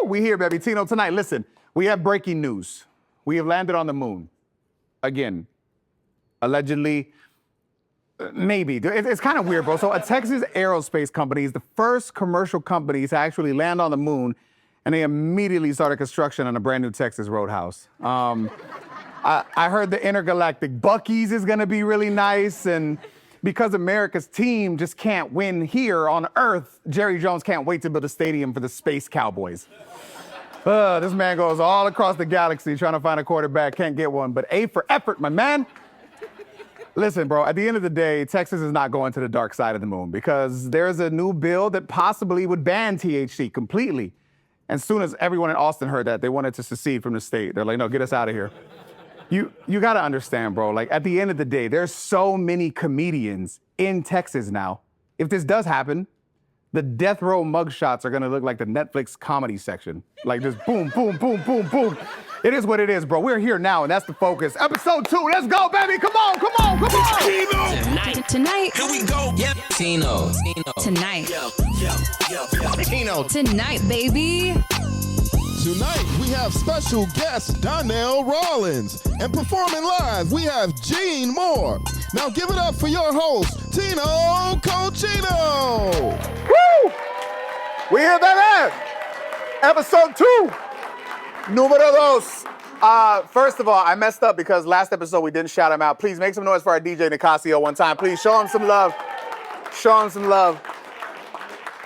We here, baby. Tino Tonight. Listen, we have breaking news. We have landed on the moon. Again. Allegedly. Maybe. It's kind of weird, bro. So a Texas aerospace company is the first commercial company to actually land on the moon, and they immediately started construction on a brand new Texas roadhouse. I heard the intergalactic Buc-ee's is gonna be really nice, and because America's team just can't win here on Earth, Jerry Jones can't wait to build a stadium for the Space Cowboys. This man goes all across the galaxy trying to find a quarterback, can't get one, but A for effort, my man. Listen, bro, at the end of the day, Texas is not going to the dark side of the moon because there's a new bill that possibly would ban THC completely. And as soon as everyone in Austin heard that, they wanted to secede from the state. They're like, no, get us out of here. You gotta understand, bro, like at the end of the day, there's so many comedians in Texas now. If this does happen, the death row mugshots are gonna look like the Netflix comedy section. Like just boom, boom, boom, boom, boom. It is what it is, bro. We're here now, and that's the focus. Episode 2, let's go, baby. Come on, come on, come on. Tino. Tonight. Here we go. Yep. Tino. Tonight. Tino. Tonight, baby. Tonight, we have special guest Donnell Rawlings. And performing live, we have Gene Moore. Now give it up for your host, Tino Cochino. Woo! We here, baby. Episode 2. Numero 2. First of all, I messed up because last episode we didn't shout him out. Please make some noise for our DJ Nicasio one time. Please show him some love. Show him some love.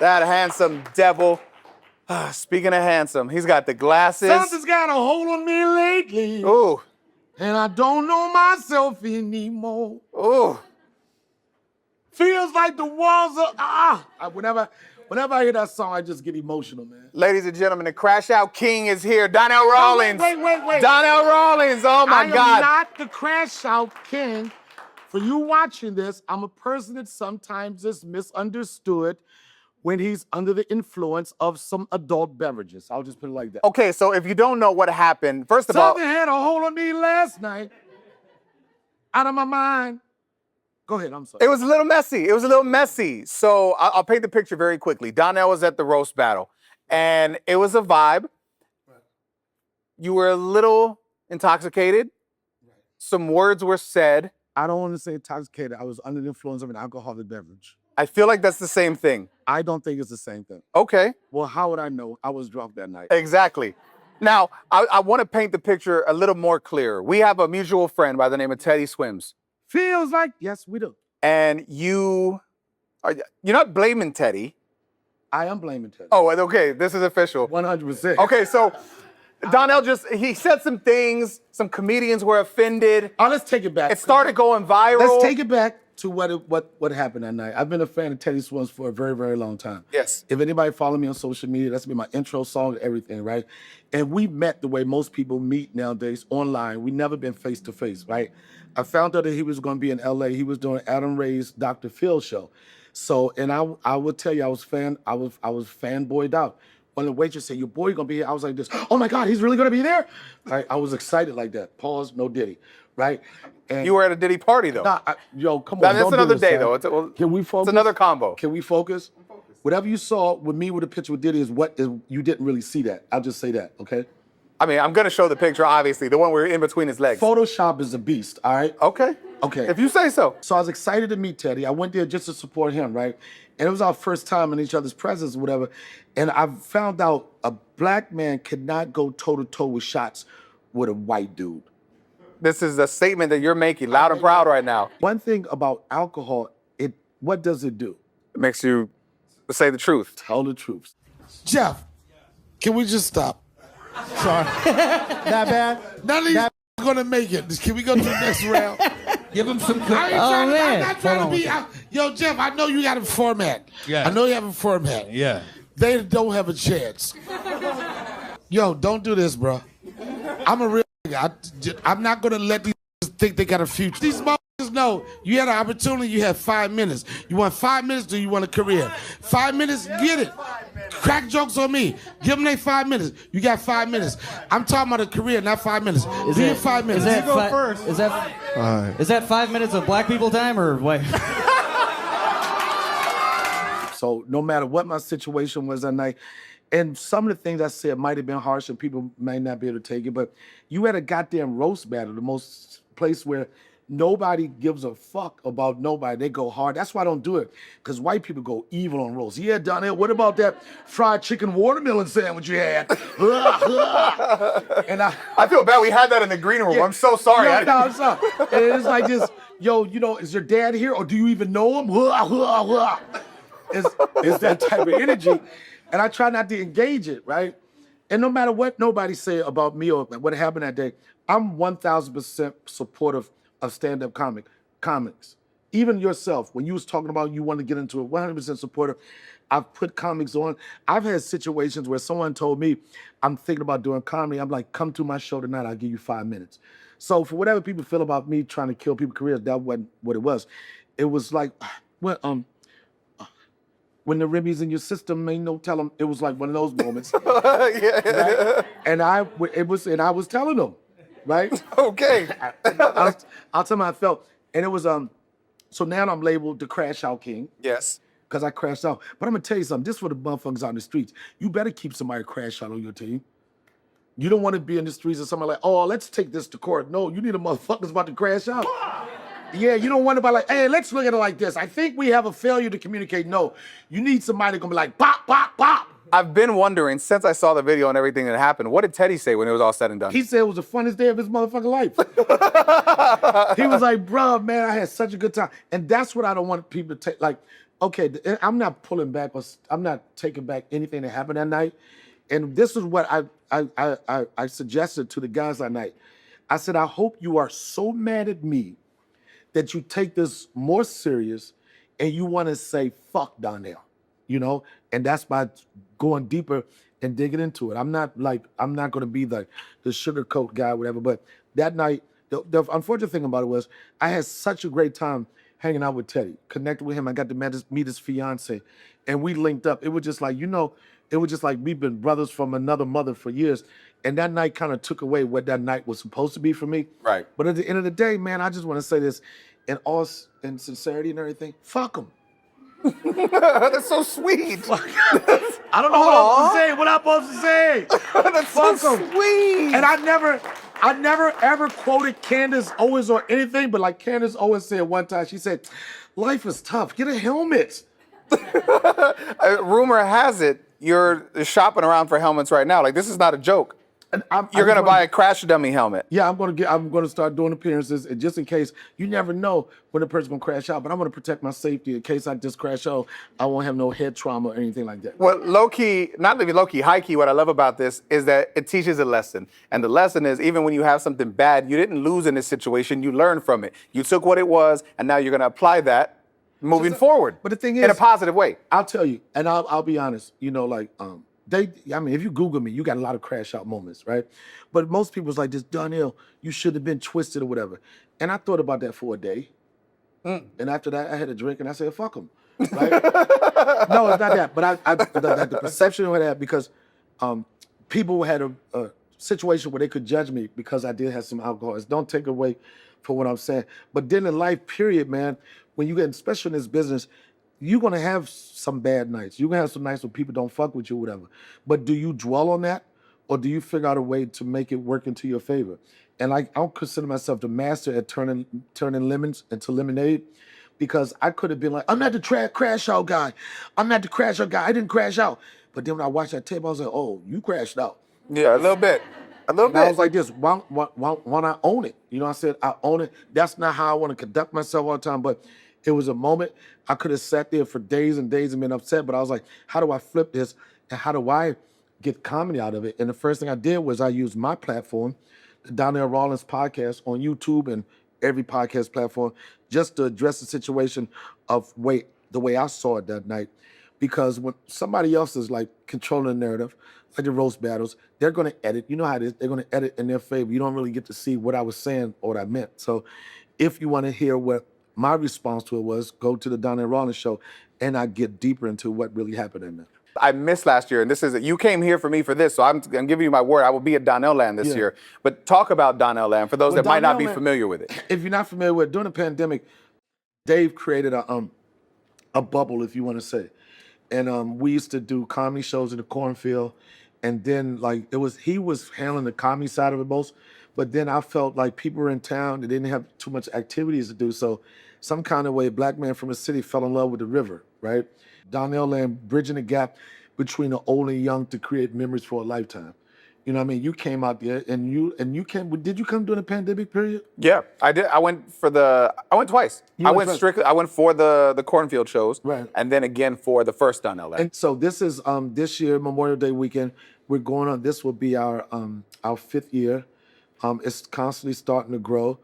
That handsome devil. Speaking of handsome, he's got the glasses. Something's got a hold on me lately. Ooh. And I don't know myself anymore. Ooh. Feels like the walls are, Whenever I hear that song, I just get emotional, man. Ladies and gentlemen, the Crash Out King is here. Donnell Rawlings. Wait. Donnell Rawlings, oh my God. I am not the Crash Out King. For you watching this, I'm a person that sometimes is misunderstood when he's under the influence of some adult beverages. I'll just put it like that. Okay, so if you don't know what happened, first of all. Something had a hold on me last night. Out of my mind. Go ahead, I'm sorry. It was a little messy. So I'll paint the picture very quickly. Donnell was at the roast battle, and it was a vibe. Right. You were a little intoxicated. Right. Some words were said. I don't want to say intoxicated. I was under the influence of an alcoholic beverage. I feel like that's the same thing. I don't think it's the same thing. Okay. Well, how would I know? I was drunk that night. Exactly. Now, I want to paint the picture a little more clear. We have a mutual friend by the name of Teddy Swims. Feels like, yes, we do. And you're not blaming Teddy. I am blaming Teddy. Oh, okay, this is official. 100%. Okay, so Donnell he said some things, some comedians were offended. Oh, let's take it back. It started going viral. Let's take it back to what happened that night. I've been a fan of Teddy Swims for a very, very long time. Yes. If anybody follow me on social media, that's been my intro song and everything, right? And we met the way most people meet nowadays online. We never been face to face, right? I found out that he was going to be in LA. He was doing Adam Ray's Dr. Phil show. So, and I would tell you, I was fanboyed out. When the waitress said, your boy gonna be here, I was like this, oh my God, he's really gonna be there? Right? I was excited like that. Pause, no Diddy, right? And you were at a Diddy party though. Nah, come on. That's another day though. Can we focus? It's another combo. Can we focus? Whatever you saw with me with a picture with Diddy you didn't really see that. I'll just say that, okay? I mean, I'm gonna show the picture, obviously, the one where you're in between his legs. Photoshop is a beast, all right? Okay. If you say so. So I was excited to meet Teddy. I went there just to support him, right? And it was our first time in each other's presence or whatever. And I found out a black man could not go toe-to-toe with shots with a white dude. This is a statement that you're making loud and proud right now. One thing about alcohol, what does it do? It makes you say the truth. Tell the truth. Jeff, can we just stop? Sorry. That bad? None of these are gonna make it. Can we go to the next round? Give him some I'm not trying to be. Yo, Jeff, I know you got a format. Yeah. I know you have a format. Yeah. They don't have a chance. Yo, don't do this, bro. I'm a real nigga. I'm not gonna let these think they got a future. These motherfuckers know you had an opportunity. You had 5 minutes. You want 5 minutes? Do you want a career? 5 minutes? Get it. Crack jokes on me. Give them their 5 minutes. You got 5 minutes. I'm talking about a career, not 5 minutes. Do your 5 minutes. Is that 5 minutes of black people time or what? So no matter what my situation was that night, And some of the things I said might have been harsh and people may not be able to take it, but you had a goddamn roast battle, the most place where nobody gives a fuck about nobody. They go hard. That's why I don't do it, because white people go evil on roast. Yeah, Donnell, what about that fried chicken watermelon sandwich you had? And I feel bad. We had that in the green room. Yeah. I'm so sorry. No, it's not. And it's like this, yo, is your dad here or do you even know him? It's that type of energy. And I try not to engage it, right? And no matter what nobody say about me or what happened that day, I'm 1,000% supportive of stand-up comics. Even yourself, when you was talking about you want to get into it, 100% supportive. I've put comics on. I've had situations where someone told me, I'm thinking about doing comedy. I'm like, come to my show tonight, I'll give you 5 minutes. So for whatever people feel about me trying to kill people's careers, that wasn't what it was. It was like, when the Remy's in your system, ain't no tell them. It was like one of those moments. Yeah. Right? And I was telling them, right? Okay. I'll tell them how I felt. And it was, so now I'm labeled the Crash Out King. Yes. Because I crashed out. But I'm gonna tell you something, this for the motherfuckers out in the streets. You better keep somebody crash out on your team. You don't want to be in the streets and somebody like, oh, let's take this to court. No, you need a motherfucker's about to crash out. Yeah, you don't want to be like, hey, let's look at it like this. I think we have a failure to communicate. No, you need somebody gonna be like, bop, bop, bop. I've been wondering, since I saw the video and everything that happened, what did Teddy say when it was all said and done? He said it was the funniest day of his motherfucking life. He was like, bruh, man, I had such a good time. And that's what I don't want people to take. Like, okay, I'm not pulling back or I'm not taking back anything that happened that night. And this is what I suggested to the guys that night. I said, I hope you are so mad at me that you take this more serious and you want to say, fuck Donnell, And that's by going deeper and digging into it. I'm not going to be the sugarcoat guy, whatever. But that night, the unfortunate thing about it was I had such a great time hanging out with Teddy, connected with him. I got to meet his fiance, and we linked up. It was just like, we've been brothers from another mother for years. And that night kind of took away what that night was supposed to be for me. Right. But at the end of the day, man, I just want to say this in sincerity and everything. Fuck them. That's so sweet. I don't know what I'm supposed to say. What I'm supposed to say? That's so sweet. And I never ever quoted Candace Owens or anything, but like Candace Owens said one time, she said, life is tough. Get a helmet. Rumor has it you're shopping around for helmets right now. Like, this is not a joke. And You're gonna buy a crash dummy helmet. Yeah, I'm gonna start doing appearances, and just in case, you never know when a person's gonna crash out. But I'm gonna protect my safety in case I just crash out. I won't have no head trauma or anything like that. Well, low key, not low key, high key. What I love about this is that it teaches a lesson, and the lesson is even when you have something bad, you didn't lose in this situation. You learned from it. You took what it was, and now you're gonna apply that moving forward. But the thing is, in a positive way. I'll tell you, and I'll be honest. If you Google me, you got a lot of crash out moments, right? But most people was like, this Donnell, you should have been twisted or whatever. And I thought about that for a day. And after that, I had a drink and I said, fuck them. Right? No, it's not that. But the perception of that, because people had a situation where they could judge me because I did have some alcohol. It's don't take away from what I'm saying. But then in life, period, man, when you get, especially in this business, you're gonna have some bad nights. You're gonna have some nights when people don't fuck with you, whatever. But do you dwell on that, or do you figure out a way to make it work into your favor? And I don't consider myself the master at turning lemons into lemonade, because I could have been like, I'm not the crash out guy. I'm not the crash out guy. I didn't crash out. But then when I watched that tape, I was like, oh, you crashed out. Yeah, a little bit. And I was like this, why I own it? I said, I own it. That's not how I want to conduct myself all the time, but it was a moment. I could have sat there for days and days and been upset, but I was like, how do I flip this? And how do I get comedy out of it? And the first thing I did was I used my platform, the Donnell Rawlings podcast on YouTube and every podcast platform, just to address the situation of the way I saw it that night. Because when somebody else is like controlling the narrative, like the roast battles, they're going to edit. You know how it is. They're going to edit in their favor. You don't really get to see what I was saying or what I meant. So if you want to hear what my response to it was, go to the Donnell Rawlings show, and I get deeper into what really happened in there. I missed last year, and you came here for me for this, so I'm giving you my word. I will be at Donnell Land this year. But talk about Donnell Land for those that might not be familiar with it. If you're not familiar with it, during the pandemic, Dave created a bubble, if you want to say. And we used to do comedy shows in the cornfield. And then he was handling the comedy side of it most. But then I felt like people were in town, they didn't have too much activities to do. So some kind of way, a black man from the city fell in love with the river, right? Donnell Land, bridging the gap between the old and young to create memories for a lifetime. You know what I mean? You came out there and you came, did you come during the pandemic period? Yeah, I did. I went twice. I went for the cornfield shows. Right. And then again for the first Donnell Land. And so this is this year, Memorial Day weekend, we're going on, this will be our 5th year. It's constantly starting to grow.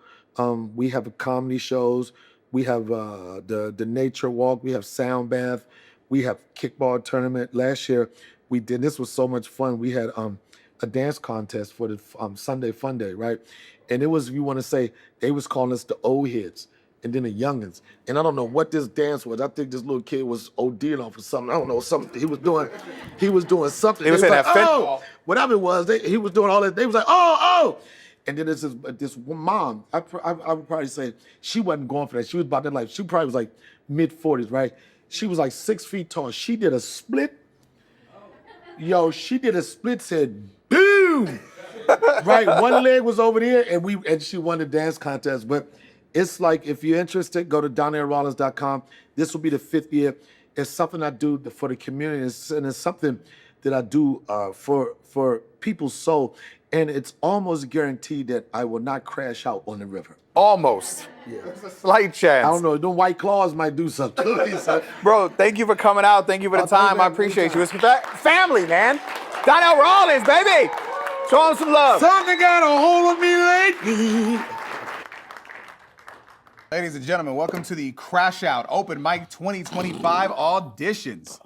We have comedy shows. We have the nature walk. We have sound bath. We have kickball tournament. Last year we did, this was so much fun. We had a dance contest for the Sunday Fun Day, right? And it was, if you want to say, they was calling us the old heads and then the youngins. And I don't know what this dance was. I think this little kid was ODing off or something. I don't know, something he was doing. He was doing something. He was They saying like, that oh, whatever it was. He was doing all that. They was like, oh. And then this mom, I would probably say she wasn't going for that. She was about that life. She probably was like mid-40s, right? She was like 6 feet tall. She did a split. Yo, she did a split, said, boom! Right, one leg was over there, and she won the dance contest. But it's like, if you're interested, go to DonnellRawlings.com. This will be the 5th year. It's something I do for the community, and it's something that I do for people's soul. And it's almost guaranteed that I will not crash out on the river. Almost. Yeah. There's a slight chance. I don't know, the white claws might do something. Bro, thank you for coming out. Thank you for the time. I appreciate you. It's family, man. Donnell Rawlings, baby. Show him some love. Something got a hold of me lately. Ladies and gentlemen, welcome to the Crash Out Open Mic 2025 auditions.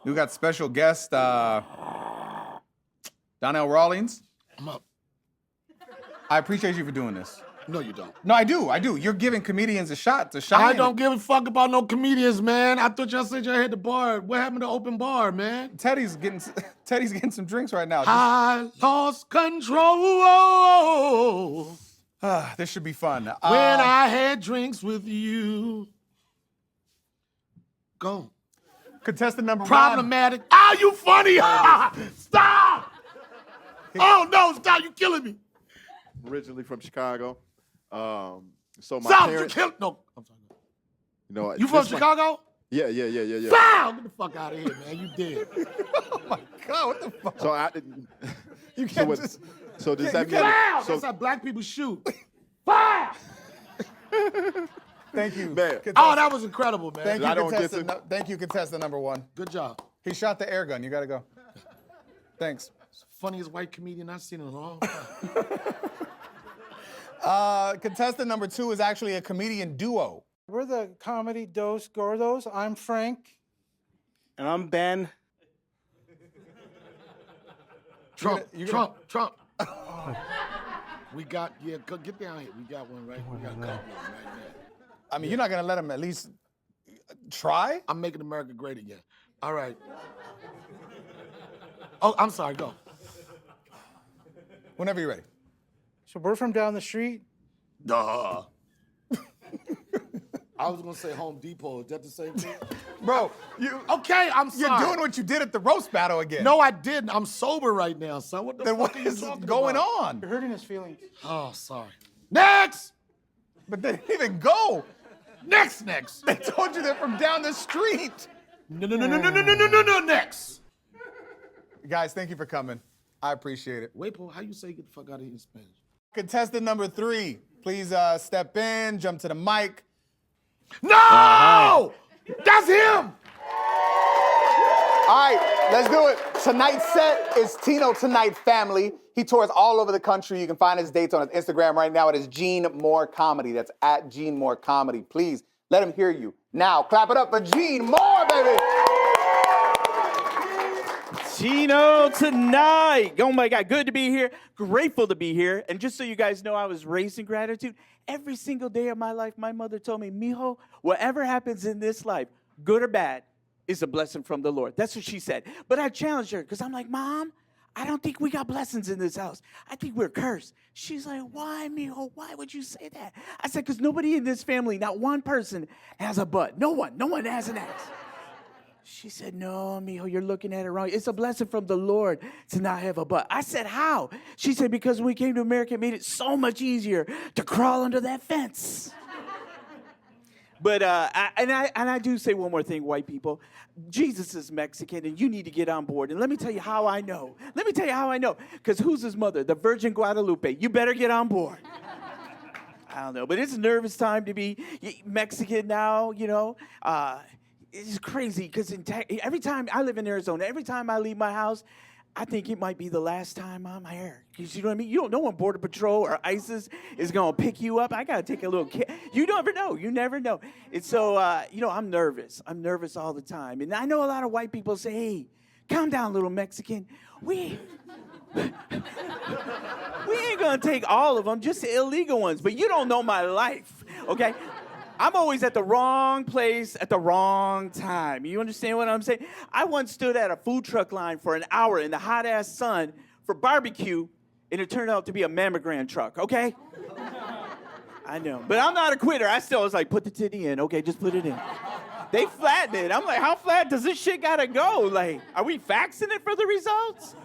We got special guest, Donnell Rawlings. I'm up. I appreciate you for doing this. No, you don't. No, I do. You're giving comedians a shot to shine. I don't give a fuck about no comedians, man. I thought y'all said y'all had the bar. What happened to open bar, man? Teddy's getting some drinks right now. I lost control This should be fun. when I had drinks with you. Go. Contestant number Problematic. Ah, you funny. Stop. Oh, no, stop. You killing me. Originally from Chicago. So my Stop. parents, You killing. No. I'm sorry. you know, You from Chicago? Yeah. Foul. Get the fuck out of here, man. You dead. God, what the fuck? So I didn't. You can't So does that mean? Foul. So, That's how black people shoot. Foul. Thank you. Man. Oh, that was incredible, man. Thank I you, don't get contestant. Thank you, contestant number 1. Good job. He shot the air gun. You gotta go. Thanks. Funniest white comedian I've seen in a long time. Contestant number 2 is actually a comedian duo. We're the Comedy Dos Gordos. I'm Frank. And I'm Ben. Trump. We got, get down here. We got one right. We got a couple of them right now. I mean, you're not gonna let him at least try? I'm making America great again. All right. Oh, I'm sorry. Go. Whenever you're ready. So we're from down the street. Duh. I was gonna say Home Depot. Is that the same thing? Bro, Okay, I'm you're sorry. doing what you did at the roast battle again. No, I didn't. I'm sober right now, son. What the Then fuck what are you is talking going about? on? You're hurting his feelings. Oh, sorry. Next. But they didn't even go. Next. They told you they're from down the street. No. Next. Guys, thank you for coming. I appreciate it. Wait, Paul, how you say get the fuck out of here in Spanish? Contestant number 3, please step in, jump to the mic. No! That's him! All right, let's do it. Tonight's set is Tino Tonight Family. He tours all over the country. You can find his dates on his Instagram right now. It is Gene Moore Comedy. That's at Gene Moore Comedy. Please let him hear you. Now, clap it up for Gene Moore, baby. Tino Tonight. Oh my God, good to be here. Grateful to be here. And just so you guys know, I was raised in gratitude. Every single day of my life, my mother told me, mijo, whatever happens in this life, good or bad, is a blessing from the Lord. That's what she said. But I challenged her because I'm like, Mom, I don't think we got blessings in this house. I think we're cursed. She's like, why, mijo? Why would you say that? I said, because nobody in this family, not one person, has a butt. No one has an ass. She said, no, mijo, you're looking at it wrong. It's a blessing from the Lord to not have a butt. I said, how? She said, because when we came to America, it made it so much easier to crawl under that fence. But I do say one more thing, white people. Jesus is Mexican, and you need to get on board. And let me tell you how I know. Because who's his mother? The Virgin Guadalupe. You better get on board. I don't know, but it's a nervous time to be Mexican now, you know. It's crazy because every time I live in Arizona, every time I leave my house, I think it might be the last time I'm here. You know what I mean? You don't know when Border Patrol or ISIS is going to pick you up. I got to take a little You never know. You never know. And so, you know, I'm nervous. I'm nervous all the time. And I know a lot of white people say, hey, calm down, little Mexican. We ain't going to take all of them, just the illegal ones. But you don't know my life, okay? I'm always at the wrong place at the wrong time. You understand what I'm saying? I once stood at a food truck line for an hour in the hot-ass sun for barbecue, and it turned out to be a mammogram truck, okay? I know. But I'm not a quitter. I still was like, put the titty in. Okay, just put it in. They flattened it. I'm like, how flat does this shit gotta go? Like, are we faxing it for the results?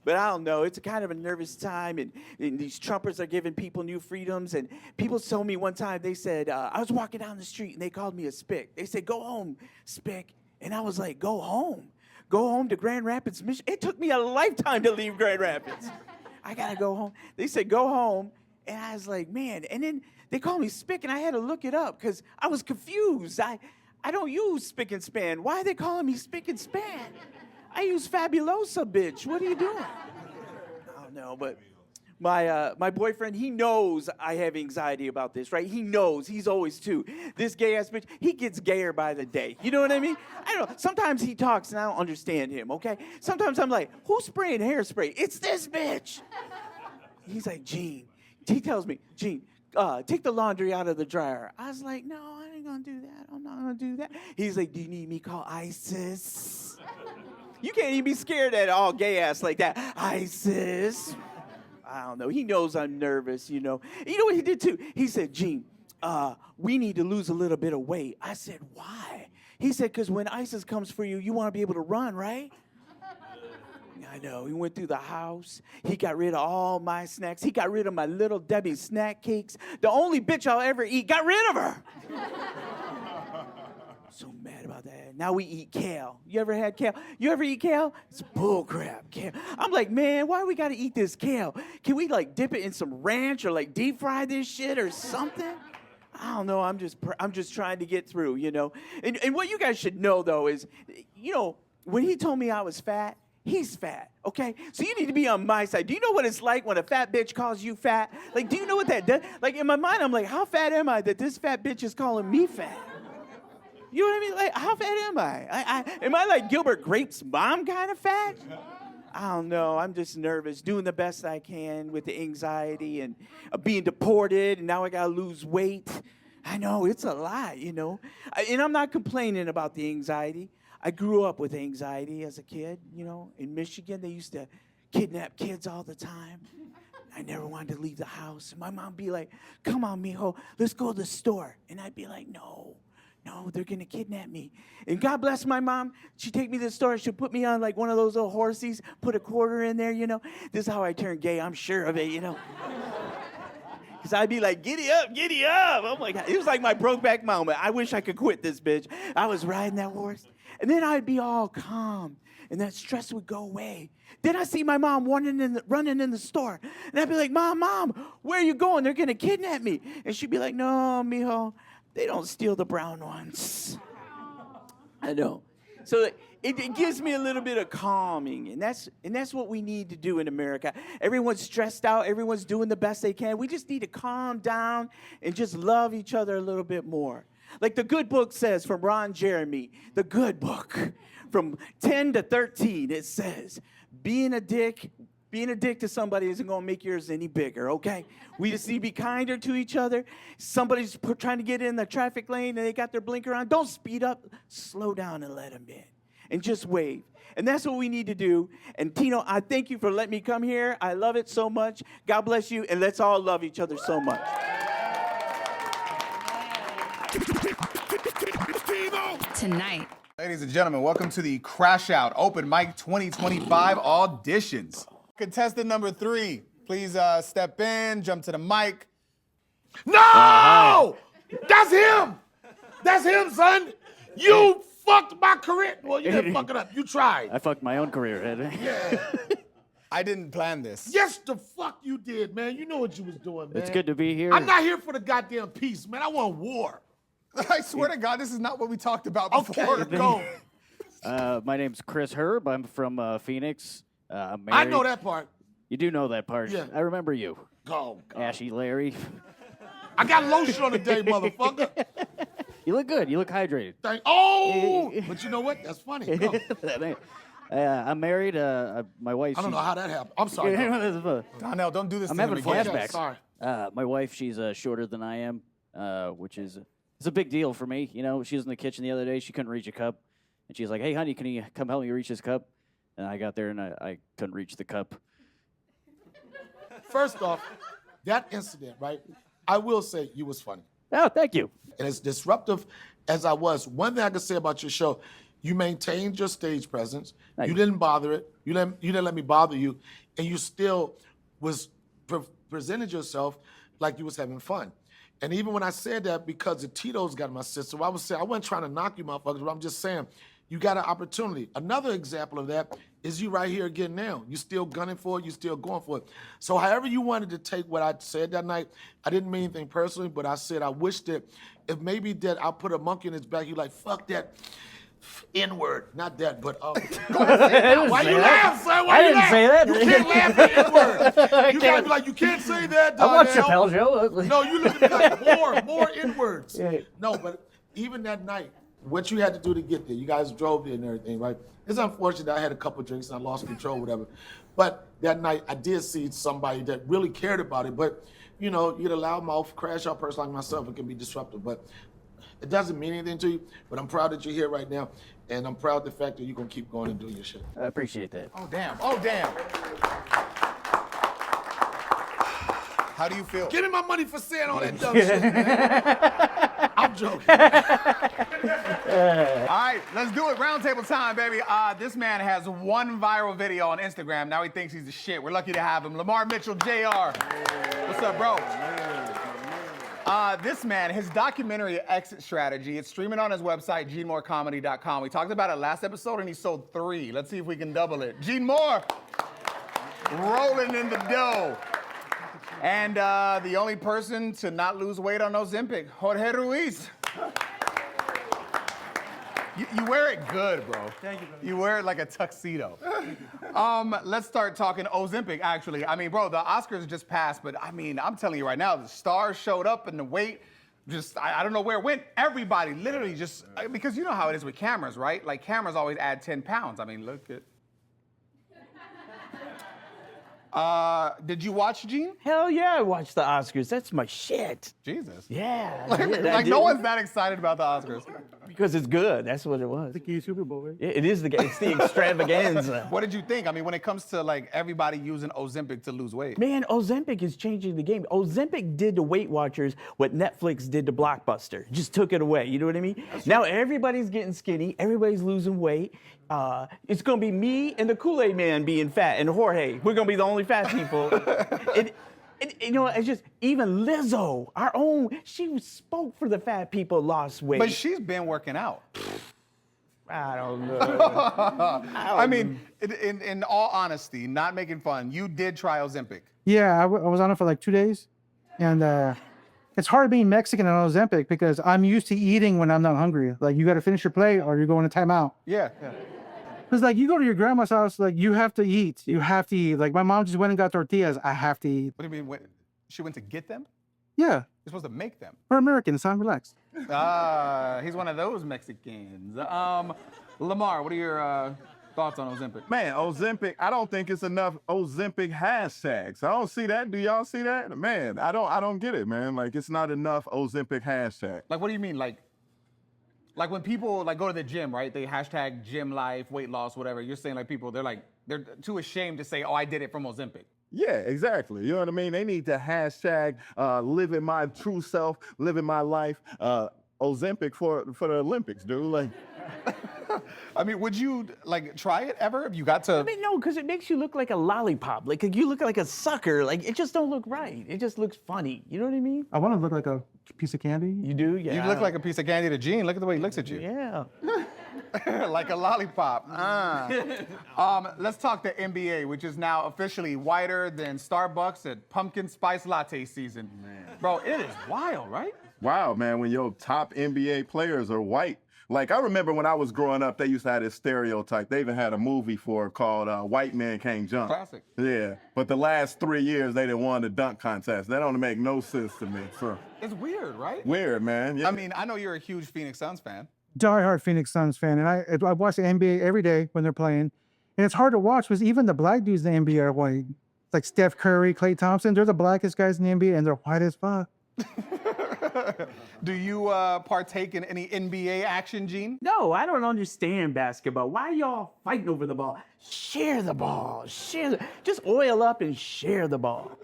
But I don't know. It's a kind of a nervous time, and these Trumpers are giving people new freedoms. And people told me one time, they said, I was walking down the street, and they called me a spick. They said, go home, spick. And I was like, go home? Go home to Grand Rapids, Michigan? It took me a lifetime to leave Grand Rapids. I got to go home. They said, go home. And I was like, man. And then they called me spick, and I had to look it up because I was confused. I don't use spick and span. Why are they calling me spick and span? I use Fabulosa, bitch. What are you doing? I don't know, but my boyfriend, he knows I have anxiety about this, right? He knows. He's always too. This gay-ass bitch, he gets gayer by the day. You know what I mean? I don't know. Sometimes he talks, and I don't understand him, okay? Sometimes I'm like, who's spraying hairspray? It's this bitch. He's like, Gene. He tells me, Gene, take the laundry out of the dryer. I was like, no, I ain't gonna do that. I'm not gonna do that. He's like, do you need me to call ISIS? You can't even be scared at all gay ass like that. ISIS. I don't know. He knows I'm nervous, you know. You know what he did too? He said, Gene, we need to lose a little bit of weight. I said, why? He said, because when ISIS comes for you, you want to be able to run, right? I know. He went through the house. He got rid of all my snacks. He got rid of my Little Debbie snack cakes. The only bitch I'll ever eat, got rid of her. So mad about that. Now we eat kale. You ever had kale? You ever eat kale? It's bullcrap, kale. I'm like, man, why we gotta eat this kale? Can we like dip it in some ranch or like deep fry this shit or something? I don't know. I'm just trying to get through, you know. And what you guys should know though is, you know, when he told me I was fat, he's fat, okay? So you need to be on my side. Do you know what it's like when a fat bitch calls you fat? Like, do you know what that does? Like, in my mind, I'm like, how fat am I that this fat bitch is calling me fat? You know what I mean? Like, how fat am I? Am I like Gilbert Grape's mom kind of fat? I don't know. I'm just nervous, doing the best I can with the anxiety and being deported, and now I got to lose weight. I know, it's a lot, you know. And I'm not complaining about the anxiety. I grew up with anxiety as a kid, you know. In Michigan, they used to kidnap kids all the time. I never wanted to leave the house. And my mom would be like, come on, mijo, let's go to the store. And I'd be like, no, they're going to kidnap me. And God bless my mom. She'd take me to the store. She'd put me on like one of those little horsies, put a quarter in there, you know. This is how I turned gay. I'm sure of it, you know. Because I'd be like, giddy up, giddy up. Oh, my God. It was like my Brokeback Mountain. I wish I could quit this bitch. I was riding that horse. And then I'd be all calm, and that stress would go away. Then I see my mom running in the store, and I'd be like, Mom, where are you going? They're going to kidnap me. And she'd be like, no, mijo, they don't steal the brown ones. I know. So it gives me a little bit of calming, and that's what we need to do in America. Everyone's stressed out. Everyone's doing the best they can. We just need to calm down and just love each other a little bit more. Like the good book says from Ron Jeremy, the good book, from 10 to 13, it says, being a dick to somebody isn't going to make yours any bigger, okay? We just need to be kinder to each other. Somebody's trying to get in the traffic lane and they got their blinker on. Don't speed up. Slow down and let them in. And just wave. And that's what we need to do. And Tino, I thank you for letting me come here. I love it so much. God bless you. And let's all love each other so much. Tonight. Ladies and gentlemen, welcome to the Crash Out Open Mic 2025 auditions. Contestant number 3, please step in, jump to the mic. No! That's him! That's him, son! You fucked my career. Well, you didn't fuck it up. You tried. I fucked my own career, Ed. Yeah. I didn't plan this. Yes, the fuck you did, man. You know what you was doing, man. It's good to be here. I'm not here for the goddamn peace, man. I want war. I swear to God, this is not what we talked about before. Okay, go. My name's Chris Herb. I'm from Phoenix. I'm I married. know that part. You do know that part. Yeah. I remember you. Go. Ashy Larry. I got lotion on today, motherfucker. You look good. You look hydrated. Oh! But you know what? That's funny. Go. I'm married. My wife. I don't know how that happened. I'm sorry. Go. Donnell, don't do this I'm to him having again. flashbacks. Sorry. My wife, she's shorter than I am, which is it's a big deal for me. You know, she was in the kitchen the other day. She couldn't reach a cup, and she's like, "Hey, honey, can you come help me reach this cup?" And I got there and I couldn't reach the cup. First off, that incident, right? I will say you was funny. Oh, thank you. And as disruptive as I was, one thing I can say about your show, you maintained your stage presence. Thank You you. didn't bother it. You didn't let me bother you, and you still was presented yourself like you was having fun. And even when I said that, because the Tito's got my sister, I was saying I wasn't trying to knock you, motherfuckers, but I'm just saying you got an opportunity. Another example of that is you right here again now. You still gunning for it. You still going for it. So however you wanted to take what I said that night, I didn't mean anything personally, but I said I wish that if maybe that I put a monkey in his back, you like, fuck that N-word. Not that, but why you laugh, son? Why I you didn't laugh? say that. You can't laugh at N-word. You gotta be like, you can't say that, I watch Donnell. Chappelle Show. No, you look at me like more N-words. Yeah. No, but even that night, what you had to do to get there, you guys drove there and everything, right? It's unfortunate that I had a couple drinks and I lost control, whatever. But that night, I did see somebody that really cared about it. But, you know, you'd a loudmouth, crash out person like myself, it can be disruptive. But it doesn't mean anything to you. But I'm proud that you're here right now. And I'm proud of the fact that you're going to keep going and doing your shit. I appreciate that. Oh, damn. Oh, damn. How do you feel? Give me my money for saying all that dumb shit, man. I'm joking. All right, let's do it. Roundtable time, baby. This man has one viral video on Instagram. Now he thinks he's the shit. We're lucky to have him. Lamar Mitchell, Jr. What's up, bro? This man, his documentary Exit Strategy, it's streaming on his website, GeneMooreComedy.com. We talked about it last episode and he sold 3. Let's see if we can double it. Gene Moore, rolling in the dough. And the only person to not lose weight on Ozempic, Jorge Ruiz. You wear it good, bro. Thank you, brother. You wear it like a tuxedo. Let's start talking Ozempic, actually. I mean, bro, the Oscars just passed, but I mean, I'm telling you right now, the stars showed up and the weight just, I don't know where it went. Everybody literally just, because you know how it is with cameras, right? Like cameras always add 10 pounds. I mean, look at. Did you watch, Gene? Hell yeah, I watched the Oscars. That's my shit. Jesus. Yeah. Like no one's that excited about the Oscars. Because it's good. That's what it was. The key Super Bowl, right? It is it's the extravaganza. What did you think? I mean, when it comes to like everybody using Ozempic to lose weight. Man, Ozempic is changing the game. Ozempic did to Weight Watchers what Netflix did to Blockbuster. Just took it away. You know what I mean? Now everybody's getting skinny. Everybody's losing weight. It's gonna be me and the Kool-Aid Man being fat, and Jorge. We're gonna be the only fat people. You know, it's just even Lizzo, our own. She spoke for the fat people, lost weight. But she's been working out. I don't know. I mean, in all honesty, not making fun, you did try Ozempic. Yeah, I was on it for like 2 days. And it's hard being Mexican on Ozempic because I'm used to eating when I'm not hungry. Like, you got to finish your plate or you're going to timeout. Yeah. It's like, you go to your grandma's house, like, you have to eat. You have to eat. Like, my mom just went and got tortillas. I have to eat. What do you mean? She went to get them? Yeah, You're supposed to make them. we're Americans, son. Relax. He's one of those Mexicans. Lamar, what are your thoughts on Ozempic? Man, Ozempic, I don't think it's enough Ozempic hashtags. I don't see that. Do y'all see that? Man, I don't get it, man. Like, it's not enough Ozempic hashtag. Like, what do you mean? Like when people like go to the gym, right? They hashtag gym life, weight loss, whatever. You're saying like people, they're too ashamed to say, oh, I did it from Ozempic. Yeah, exactly. You know what I mean? They need to hashtag living my true self, living my life, Ozempic for the Olympics, dude. Like, I mean, would you like try it ever if you got to? I mean, no, because it makes you look like a lollipop. Like you look like a sucker. Like it just don't look right. It just looks funny. You know what I mean? I want to look like a piece of candy. You do? Yeah. You look like a piece of candy to Gene. Look at the way he looks at you. Yeah. Like a lollipop. Let's talk the NBA, which is now officially whiter than Starbucks at pumpkin spice latte season. Man. Bro, it is wild, right? Wow, man, when your top NBA players are white. Like, I remember when I was growing up, they used to have this stereotype. They even had a movie for it called White Men Can't Jump. Classic. Yeah, but the last 3 years, they didn't won the dunk contest. That don't make no sense to me. So It's weird, right? weird, man. Yeah. I mean, I know you're a huge Phoenix Suns fan. Diehard Phoenix Suns fan, and I watch the NBA every day when they're playing, and it's hard to watch because even the black dudes in the NBA are white. Like Steph Curry, Klay Thompson, they're the blackest guys in the NBA, and they're white as fuck. Do you partake in any NBA action, Gene? No, I don't understand basketball. Why are y'all fighting over the ball? Share the ball. Just oil up and share the ball.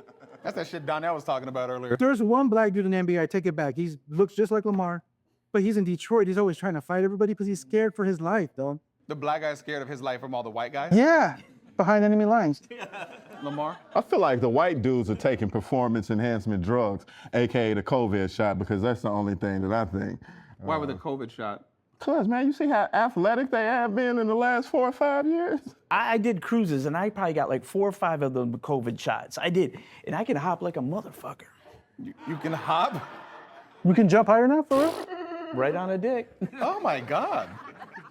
That's that shit Donnell was talking about earlier. There's one black dude in the NBA, I take it back. He looks just like Lamar, but he's in Detroit. He's always trying to fight everybody because he's scared for his life, though. The black guy's scared of his life from all the white guys? Yeah, behind enemy lines. Lamar? I feel like the white dudes are taking performance enhancement drugs, AKA the COVID shot, because that's the only thing that I think. Why with the COVID shot? Cause, man, you see how athletic they have been in the last 4 or 5 years? I did cruises, and I probably got like 4 or 5 of them COVID shots. I did, and I can hop like a motherfucker. You can hop? We can jump higher now, for real? Right on a dick. Oh my God.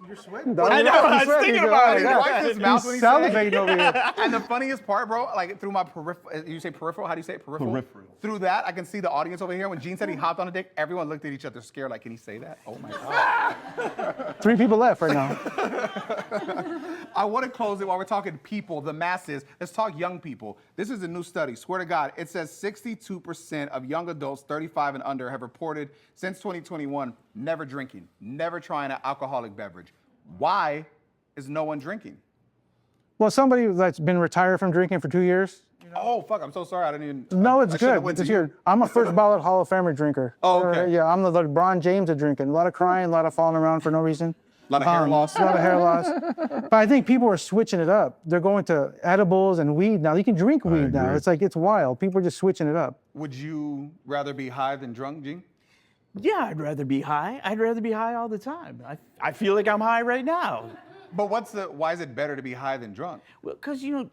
You're sweating. I know, I was thinking about it. He wiped his mouth when he said it. Salivating over here. And the funniest part, bro, like through my peripheral, you say peripheral? How do you say it? Peripheral? Peripheral. Through that, I can see the audience over here. When Gene said he hopped on a dick, everyone looked at each other scared, like, can he say that? Oh my God. 3 people left right now. I want to close it while we're talking people, the masses. Let's talk young people. This is a new study. Swear to God, it says 62% of young adults 35 and under have reported since 2021 never drinking, never trying an alcoholic beverage. Why is no one drinking? Well, somebody that's been retired from drinking for 2 years. Oh, fuck, I'm so sorry. I didn't even. No, it's I should've good. went to It's you. good. I'm a first ballot Hall of Famer drinker. Oh, okay. Yeah, I'm the LeBron James of drinking. A lot of crying, a lot of falling around for no reason. A lot of hair loss. A lot of hair loss. But I think people are switching it up. They're going to edibles and weed now. You can drink weed now. It's like, it's wild. People are just switching it up. Would you rather be high than drunk, Gene? Yeah, I'd rather be high. I'd rather be high all the time. I feel like I'm high right now. But why is it better to be high than drunk? Well, because, you know,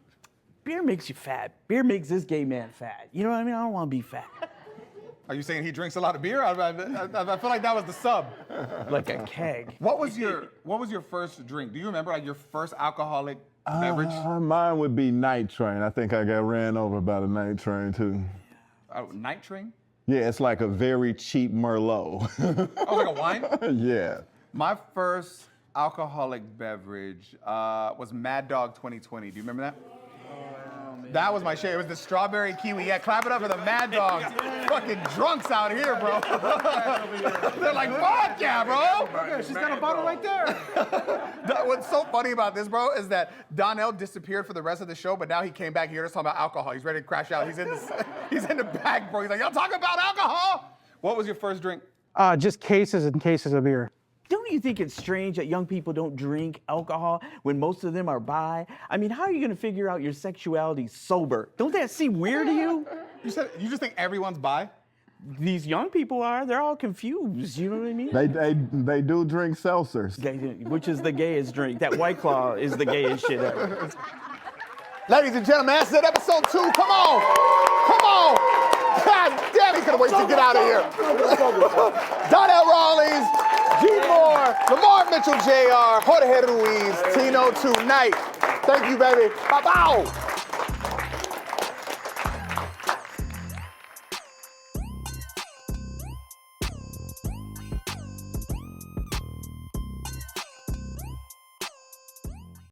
beer makes you fat. Beer makes this gay man fat. You know what I mean? I don't want to be fat. Are you saying he drinks a lot of beer? I feel like that was the sub. Like a keg. What was your first drink? Do you remember like your first alcoholic beverage? Mine would be Night Train. I think I got ran over by the Night Train, too. Night Train? Yeah, it's like a very cheap Merlot. Oh, like a wine? Yeah. My first alcoholic beverage was Mad Dog 2020. Do you remember that? That was my share. It was the strawberry kiwi. Yeah, clap it up for the Mad Dogs. Fucking drunks out here, bro. They're like, fuck yeah, bro. She's got a bottle right there. What's so funny about this, bro, is that Donnell disappeared for the rest of the show, but now he came back here to talk about alcohol. He's ready to crash out. He's in the back, bro. He's like, y'all talking about alcohol? What was your first drink? Just cases and cases of beer. Don't you think it's strange that young people don't drink alcohol when most of them are bi? I mean, how are you going to figure out your sexuality sober? Don't that seem weird to you? You just think everyone's bi? These young people are. They're all confused. You know what I mean? They do drink seltzers. Which is the gayest drink. That White Claw is the gayest shit ever. Ladies and gentlemen, that's it. Episode 2. Come on. Come on. God damn, he's going to wait to get out of here. Donnell Rawlings, Gene Moore, Lamar Mitchell Jr., Jorge Ruiz, Tino Tonight. Thank you, baby. Bye-bye.